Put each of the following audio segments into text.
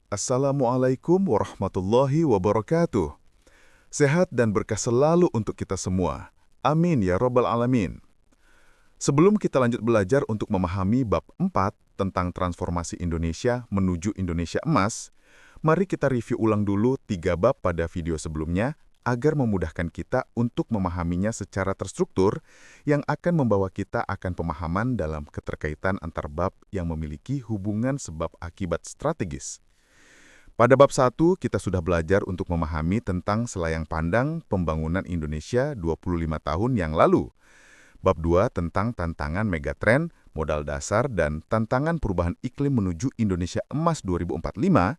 Assalamualaikum warahmatullahi wabarakatuh. Sehat dan berkah selalu untuk kita semua. Amin ya Rabbal Alamin. Sebelum kita lanjut belajar untuk memahami bab 4 tentang transformasi Indonesia menuju Indonesia Emas, mari kita review ulang dulu 3 bab pada video sebelumnya agar memudahkan kita untuk memahaminya secara terstruktur yang akan membawa kita akan pemahaman dalam keterkaitan antar bab yang memiliki hubungan sebab akibat strategis. Pada bab 1, kita sudah belajar untuk memahami tentang selayang pandang pembangunan Indonesia 25 tahun yang lalu. Bab 2 tentang tantangan megatrend, modal dasar, dan tantangan perubahan iklim menuju Indonesia Emas 2045.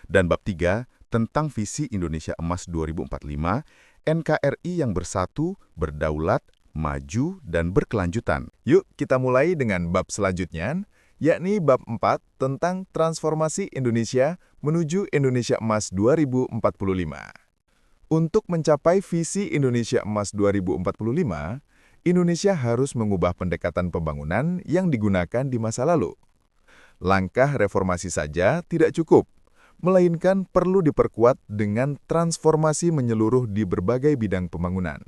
Dan bab 3 tentang visi Indonesia Emas 2045, NKRI yang bersatu, berdaulat, maju, dan berkelanjutan. Yuk kita mulai dengan bab selanjutnya, yakni bab 4 tentang transformasi Indonesia menuju Indonesia Emas 2045. Untuk mencapai visi Indonesia Emas 2045, Indonesia harus mengubah pendekatan pembangunan yang digunakan di masa lalu. Langkah reformasi saja tidak cukup, melainkan perlu diperkuat dengan transformasi menyeluruh di berbagai bidang pembangunan.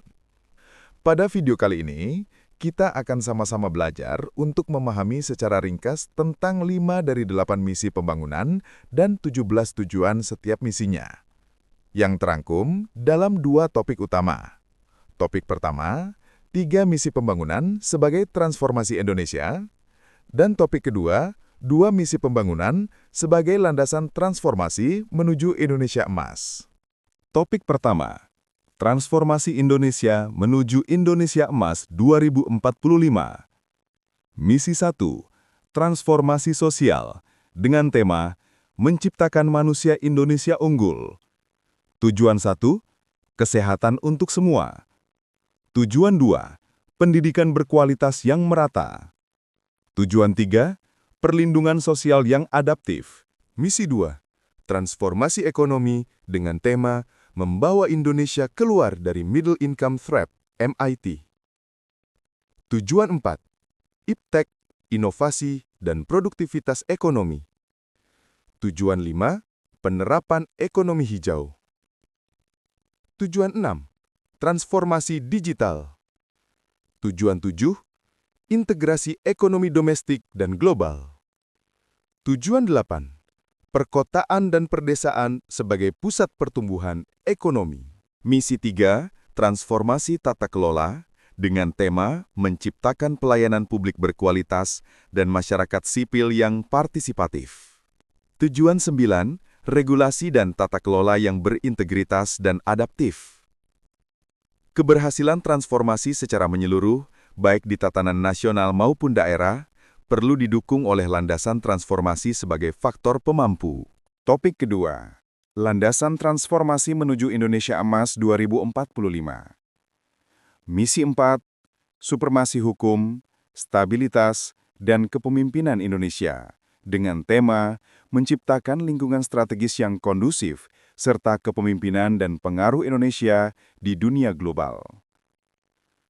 Pada video kali ini, kita akan sama-sama belajar untuk memahami secara ringkas tentang 5 dari 8 misi pembangunan dan 17 tujuan setiap misinya, yang terangkum dalam 2 topik utama. Topik pertama, 3 misi pembangunan sebagai transformasi Indonesia, dan topik kedua, 2 misi pembangunan sebagai landasan transformasi menuju Indonesia Emas. Topik pertama, transformasi Indonesia menuju Indonesia Emas 2045. Misi 1, transformasi sosial, dengan tema menciptakan manusia Indonesia unggul. Tujuan 1, kesehatan untuk semua. Tujuan 2, pendidikan berkualitas yang merata. Tujuan 3, perlindungan sosial yang adaptif. Misi 2, transformasi ekonomi dengan tema membawa Indonesia keluar dari Middle Income Trap, MIT. Tujuan 4, IPTEK, inovasi dan produktivitas ekonomi. Tujuan 5, penerapan ekonomi hijau. Tujuan 6, transformasi digital. Tujuan 7, integrasi ekonomi domestik dan global. Tujuan 8, perkotaan dan perdesaan sebagai pusat pertumbuhan ekonomi. Misi 3, transformasi tata kelola, dengan tema menciptakan pelayanan publik berkualitas dan masyarakat sipil yang partisipatif. Tujuan 9, regulasi dan tata kelola yang berintegritas dan adaptif. Keberhasilan transformasi secara menyeluruh, baik di tatanan nasional maupun daerah, perlu didukung oleh landasan transformasi sebagai faktor pemampu. Topik kedua, landasan transformasi menuju Indonesia Emas 2045. Misi 4, supremasi hukum, stabilitas, dan kepemimpinan Indonesia, dengan tema menciptakan lingkungan strategis yang kondusif, serta kepemimpinan dan pengaruh Indonesia di dunia global.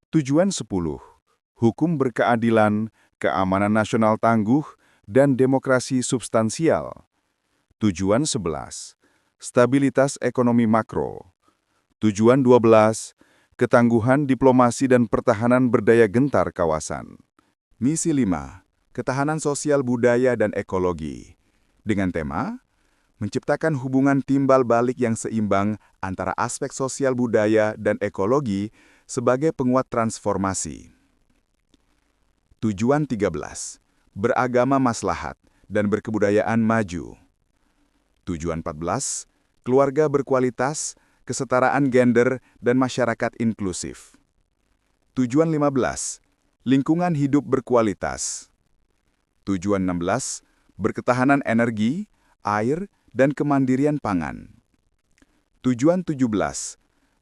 Tujuan 10, hukum berkeadilan, keamanan nasional tangguh, dan demokrasi substansial. Tujuan 11, stabilitas ekonomi makro. Tujuan 12, ketangguhan diplomasi dan pertahanan berdaya gentar kawasan. Misi 5, ketahanan sosial budaya dan ekologi, dengan tema menciptakan hubungan timbal balik yang seimbang antara aspek sosial budaya dan ekologi sebagai penguat transformasi. Tujuan 13, beragama maslahat dan berkebudayaan maju. Tujuan 14, keluarga berkualitas, kesetaraan gender, dan masyarakat inklusif. Tujuan 15, lingkungan hidup berkualitas. Tujuan 16, berketahanan energi, air, dan kemandirian pangan. Tujuan 17,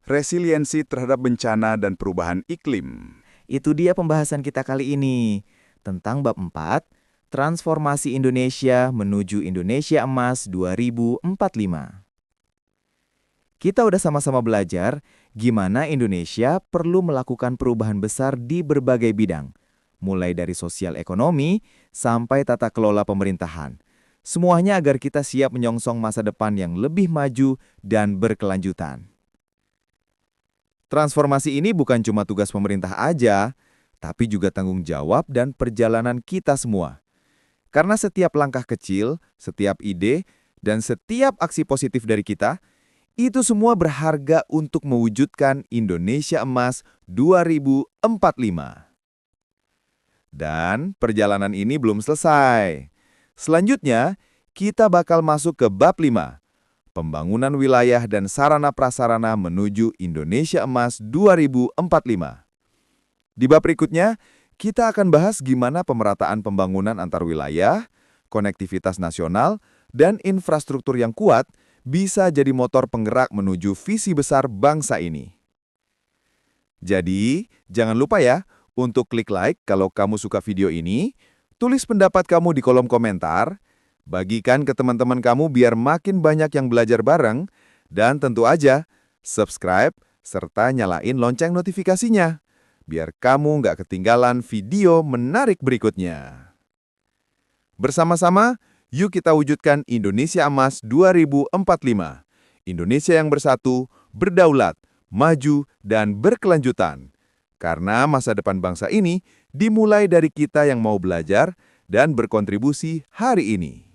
resiliensi terhadap bencana dan perubahan iklim. Itu dia pembahasan kita kali ini, tentang bab 4, transformasi Indonesia menuju Indonesia Emas 2045. Kita udah sama-sama belajar gimana Indonesia perlu melakukan perubahan besar di berbagai bidang, mulai dari sosial ekonomi sampai tata kelola pemerintahan. Semuanya agar kita siap menyongsong masa depan yang lebih maju dan berkelanjutan. Transformasi ini bukan cuma tugas pemerintah aja, tapi juga tanggung jawab dan perjalanan kita semua. Karena setiap langkah kecil, setiap ide, dan setiap aksi positif dari kita, itu semua berharga untuk mewujudkan Indonesia Emas 2045. Dan perjalanan ini belum selesai. Selanjutnya, kita bakal masuk ke bab 5, pembangunan wilayah dan sarana prasarana menuju Indonesia Emas 2045. Di bab berikutnya, kita akan bahas gimana pemerataan pembangunan antar wilayah, konektivitas nasional, dan infrastruktur yang kuat bisa jadi motor penggerak menuju visi besar bangsa ini. Jadi, jangan lupa ya, untuk klik like kalau kamu suka video ini, tulis pendapat kamu di kolom komentar, bagikan ke teman-teman kamu biar makin banyak yang belajar bareng, dan tentu aja, subscribe serta nyalain lonceng notifikasinya, biar kamu nggak ketinggalan video menarik berikutnya. Bersama-sama, yuk kita wujudkan Indonesia Emas 2045. Indonesia yang bersatu, berdaulat, maju, dan berkelanjutan. Karena masa depan bangsa ini dimulai dari kita yang mau belajar dan berkontribusi hari ini.